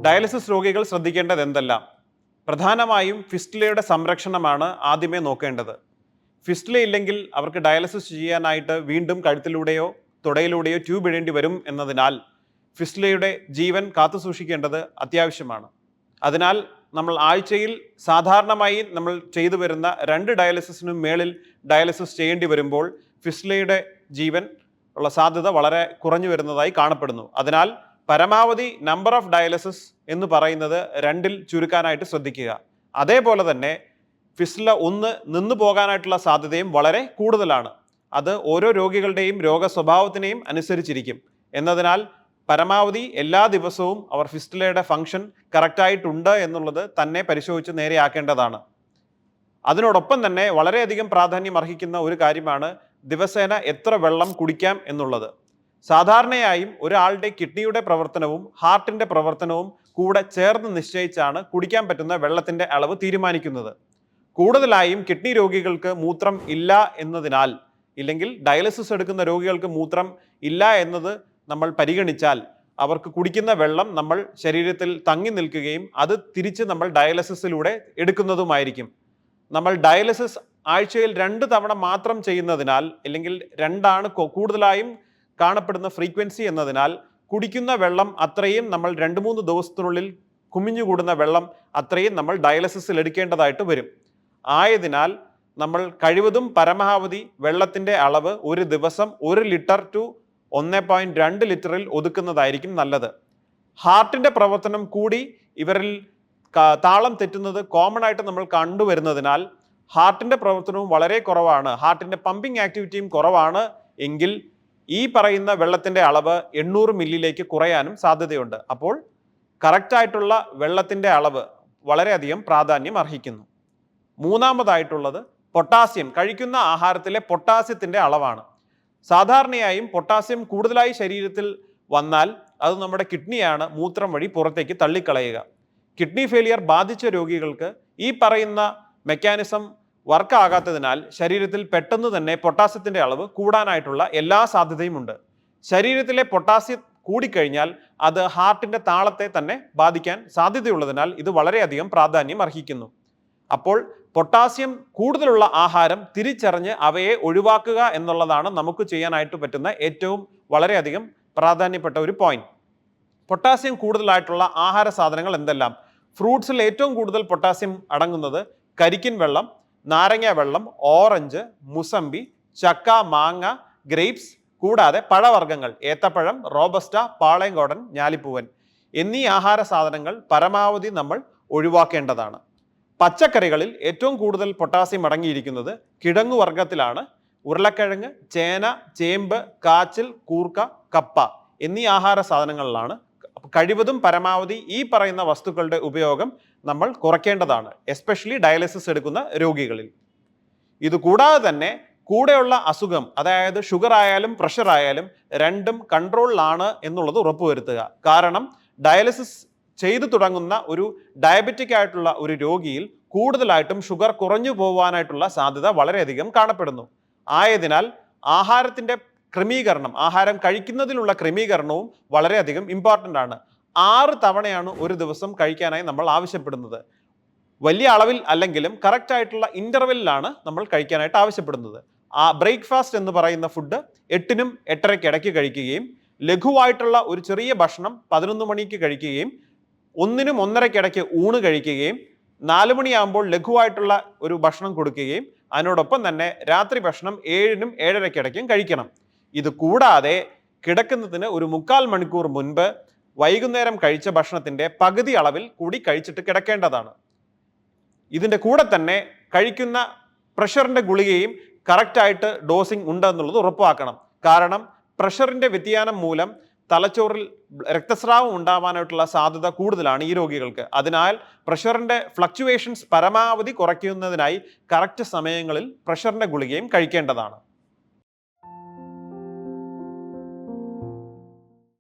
Dialysis രോഗികൾ ശ്രദ്ധിക്കേണ്ടത് എന്തെല്ലാം? പ്രധാനമായും ഫിസ്റ്റുലയുടെ സംരക്ഷണമാണ് ആദ്യമേ നോക്കേണ്ടത്. ഫിസ്റ്റുല ഇല്ലെങ്കിൽ അവർക്ക് ഡയാലിസിസ് ചെയ്യാനായിട്ട് വീണ്ടും കഴുത്തിലൂടെയോ തുടയിലൂടെയോ ട്യൂബ് ഇടേണ്ടി വരും എന്നതിനാൽ ഫിസ്റ്റുലയുടെ ജീവൻ കാത്തുസൂക്ഷിക്കേണ്ടത് അത്യാവശ്യമാണ്. അതിനാൽ നമ്മൾ ആഴ്ചയിൽ സാധാരണമായി നമ്മൾ ചെയ്തു വരുന്ന 2 ഡയാലിസിസിനും മേളിൽ ഡയാലിസിസ് ചെയ്യേണ്ടി വരുമ്പോൾ ഫിസ്റ്റുലയുടെ ജീവൻ ഉള്ള സാധ്യത വളരെ കുറഞ്ഞു വരുന്നതായി കാണപ്പെടുന്നു. അതിനാൽ പരമാവധി നമ്പർ ഓഫ് ഡയാലിസിസ് എന്ന് പറയുന്നത് 2ൽ ചുരുക്കാനായിട്ട് ശ്രദ്ധിക്കുക. അതേപോലെ തന്നെ ഫിസ്റ്റുല 1 നിന്നു പോകാനായിട്ടുള്ള സാധ്യതയും വളരെ കൂടുതലാണ്. അത് ഓരോ രോഗികളുടെയും രോഗ സ്വഭാവത്തിനെയും അനുസരിച്ചിരിക്കും. എന്നതിനാൽ പരമാവധി എല്ലാ ദിവസവും അവർ ഫിസ്റ്റുലയുടെ ഫംഗ്ഷൻ കറക്റ്റായിട്ടുണ്ട് എന്നുള്ളത് തന്നെ പരിശോധിച്ച് നേരെയാക്കേണ്ടതാണ്. അതിനോടൊപ്പം തന്നെ വളരെയധികം പ്രാധാന്യം അർഹിക്കുന്ന ഒരു കാര്യമാണ് ദിവസേന എത്ര വെള്ളം കുടിക്കാം എന്നുള്ളത്. സാധാരണയായും ഒരാളുടെ കിഡ്നിയുടെ പ്രവർത്തനവും ഹാർട്ടിൻ്റെ പ്രവർത്തനവും കൂടെ ചേർന്ന് നിശ്ചയിച്ചാണ് കുടിക്കാൻ പറ്റുന്ന വെള്ളത്തിൻ്റെ അളവ് തീരുമാനിക്കുന്നത്. കൂടുതലായും കിഡ്നി രോഗികൾക്ക് മൂത്രം ഇല്ല എന്നതിനാൽ, ഇല്ലെങ്കിൽ ഡയാലിസിസ് എടുക്കുന്ന രോഗികൾക്ക് മൂത്രം ഇല്ല എന്നത് നമ്മൾ പരിഗണിച്ചാൽ അവർക്ക് കുടിക്കുന്ന വെള്ളം നമ്മൾ ശരീരത്തിൽ തങ്ങി നിൽക്കുകയും അത് തിരിച്ച് നമ്മൾ ഡയാലിസിസിലൂടെ എടുക്കുന്നതുമായിരിക്കും. നമ്മൾ ഡയാലിസിസ് ആഴ്ചയിൽ 2 തവണ മാത്രം ചെയ്യുന്നതിനാൽ, അല്ലെങ്കിൽ 2 കൂടുതലായും കാണപ്പെടുന്ന ഫ്രീക്വൻസി എന്നതിനാൽ കുടിക്കുന്ന വെള്ളം അത്രയും നമ്മൾ 2-3 ദിവസത്തിനുള്ളിൽ കുമിഞ്ഞുകൂടുന്ന വെള്ളം അത്രയും നമ്മൾ ഡയാലിസിസിൽ എടുക്കേണ്ടതായിട്ട് വരും. ആയതിനാൽ നമ്മൾ കഴിവതും പരമാവധി വെള്ളത്തിൻ്റെ അളവ് ഒരു ദിവസം 1 ലിറ്റർ ടു 1.2 ലിറ്ററിൽ ഒതുക്കുന്നതായിരിക്കും നല്ലത്. ഹാർട്ടിൻ്റെ പ്രവർത്തനം കൂടി ഇവരിൽ താളം തെറ്റുന്നത് കോമൺ ആയിട്ട് നമ്മൾ കണ്ടുവരുന്നതിനാൽ ഹാർട്ടിൻ്റെ പ്രവർത്തനവും വളരെ കുറവാണ്, ഹാർട്ടിൻ്റെ പമ്പിങ് ആക്ടിവിറ്റിയും കുറവാണ് എങ്കിൽ ഈ പറയുന്ന വെള്ളത്തിൻ്റെ അളവ് 800 മില്ലിയിലേക്ക് കുറയാനും സാധ്യതയുണ്ട്. അപ്പോൾ കറക്റ്റായിട്ടുള്ള വെള്ളത്തിൻ്റെ അളവ് വളരെയധികം പ്രാധാന്യം അർഹിക്കുന്നു. മൂന്നാമതായിട്ടുള്ളത് പൊട്ടാസ്യം. കഴിക്കുന്ന ആഹാരത്തിലെ പൊട്ടാസ്യത്തിൻ്റെ അളവാണ്. സാധാരണയായും പൊട്ടാസ്യം കൂടുതലായി ശരീരത്തിൽ വന്നാൽ അത് നമ്മുടെ കിഡ്നിയാണ് മൂത്രം വഴി പുറത്തേക്ക് തള്ളിക്കളയുക. കിഡ്നി ഫെയിലിയർ ബാധിച്ച രോഗികൾക്ക് ഈ പറയുന്ന മെക്കാനിസം വർക്ക് ആകാത്തതിനാൽ ശരീരത്തിൽ പെട്ടെന്ന് തന്നെ പൊട്ടാസ്യത്തിൻ്റെ അളവ് കൂടാനായിട്ടുള്ള എല്ലാ സാധ്യതയുമുണ്ട്. ശരീരത്തിലെ പൊട്ടാസ്യം കൂടിക്കഴിഞ്ഞാൽ അത് ഹാർട്ടിൻ്റെ താളത്തെ തന്നെ ബാധിക്കാൻ സാധ്യതയുള്ളതിനാൽ ഇത് വളരെയധികം പ്രാധാന്യം അർഹിക്കുന്നു. അപ്പോൾ പൊട്ടാസ്യം കൂടുതലുള്ള ആഹാരം തിരിച്ചറിഞ്ഞ് അവയെ ഒഴിവാക്കുക എന്നുള്ളതാണ് നമുക്ക് ചെയ്യാനായിട്ട് പറ്റുന്ന ഏറ്റവും വളരെയധികം പ്രാധാന്യപ്പെട്ട ഒരു പോയിന്റ്. പൊട്ടാസ്യം കൂടുതലായിട്ടുള്ള ആഹാര സാധനങ്ങൾ എന്തെല്ലാം? ഫ്രൂട്ട്സിൽ ഏറ്റവും കൂടുതൽ പൊട്ടാസ്യം അടങ്ങുന്നത് കരിക്കിൻ വെള്ളം, നാരങ്ങ വെള്ളം, ഓറഞ്ച്, മുസമ്പി, ചക്ക, മാങ്ങ, ഗ്രേപ്സ്, കൂടാതെ പഴവർഗ്ഗങ്ങൾ ഏത്തപ്പഴം, റോബസ്റ്റ, പാളയംകോടൻ, ഞാലിപ്പൂവൻ എന്നീ ആഹാര സാധനങ്ങൾ പരമാവധി നമ്മൾ ഒഴിവാക്കേണ്ടതാണ്. പച്ചക്കറികളിൽ ഏറ്റവും കൂടുതൽ പൊട്ടാസ്യം അടങ്ങിയിരിക്കുന്നത് കിഴങ്ങുവർഗത്തിലാണ്. ഉരുളക്കിഴങ്ങ്, ചേന, ചേമ്പ്, കാച്ചിൽ, കൂർക്ക, കപ്പ എന്നീ ആഹാര സാധനങ്ങളിലാണ്. കഴിവതും പരമാവധി ഈ പറയുന്ന വസ്തുക്കളുടെ ഉപയോഗം നമ്മൾ കുറയ്ക്കേണ്ടതാണ്, എസ്പെഷ്യലി ഡയാലിസിസ് എടുക്കുന്ന രോഗികളിൽ. ഇതുകൂടാതെ തന്നെ കൂടെയുള്ള അസുഖം, അതായത് ഷുഗർ ആയാലും പ്രഷർ ആയാലും 2ഉം കൺട്രോളിലാണ് എന്നുള്ളത് ഉറപ്പുവരുത്തുക. കാരണം ഡയാലിസിസ് ചെയ്തു തുടങ്ങുന്ന ഒരു ഡയബറ്റിക് ആയിട്ടുള്ള ഒരു രോഗിയിൽ കൂടുതലായിട്ടും ഷുഗർ കുറഞ്ഞു പോകാനായിട്ടുള്ള സാധ്യത വളരെയധികം കാണപ്പെടുന്നു. ആയതിനാൽ ആഹാരത്തിൻ്റെ ക്രമീകരണം, ആഹാരം കഴിക്കുന്നതിലുള്ള ക്രമീകരണവും വളരെയധികം ഇമ്പോർട്ടൻ്റ് ആണ്. 6 തവണയാണ് ഒരു ദിവസം കഴിക്കാനായി നമ്മൾ ആവശ്യപ്പെടുന്നത്. വലിയ അളവിൽ അല്ലെങ്കിലും കറക്റ്റ് ആയിട്ടുള്ള ഇൻ്റർവെല്ലിലാണ് നമ്മൾ കഴിക്കാനായിട്ട് ആവശ്യപ്പെടുന്നത്. ആ ബ്രേക്ക്ഫാസ്റ്റ് എന്ന് പറയുന്ന ഫുഡ് 8നും 8:30 ഇടയ്ക്ക് കഴിക്കുകയും ലഘുവായിട്ടുള്ള ഒരു ചെറിയ ഭക്ഷണം 11 മണിക്ക് കഴിക്കുകയും 1നും 1:30 ഇടയ്ക്ക് ഊണ് കഴിക്കുകയും 4 മണിയാകുമ്പോൾ ലഘുവായിട്ടുള്ള ഒരു ഭക്ഷണം കൊടുക്കുകയും അതിനോടൊപ്പം തന്നെ രാത്രി ഭക്ഷണം 7നും 7:30 ഇടയ്ക്കും കഴിക്കണം. ഇത് കൂടാതെ കിടക്കുന്നതിന് ഒരു 3/4 മണിക്കൂർ മുൻപ് വൈകുന്നേരം കഴിച്ച ഭക്ഷണത്തിൻ്റെ പകുതി അളവിൽ കൂടി കഴിച്ചിട്ട് കിടക്കേണ്ടതാണ്. ഇതിൻ്റെ കൂടെ തന്നെ കഴിക്കുന്ന പ്രഷറിൻ്റെ ഗുളികയും കറക്റ്റായിട്ട് ഡോസിങ് ഉണ്ടെന്നുള്ളത് ഉറപ്പാക്കണം. കാരണം പ്രഷറിൻ്റെ വ്യതിയാനം മൂലം തലച്ചോറിൽ രക്തസ്രാവം ഉണ്ടാവാനായിട്ടുള്ള സാധ്യത കൂടുതലാണ് ഈ രോഗികൾക്ക്. അതിനാൽ പ്രഷറിൻ്റെ ഫ്ലക്ച്വേഷൻസ് പരമാവധി കുറയ്ക്കുന്നതിനായി കറക്റ്റ് സമയങ്ങളിൽ പ്രഷറിൻ്റെ ഗുളികയും കഴിക്കേണ്ടതാണ്.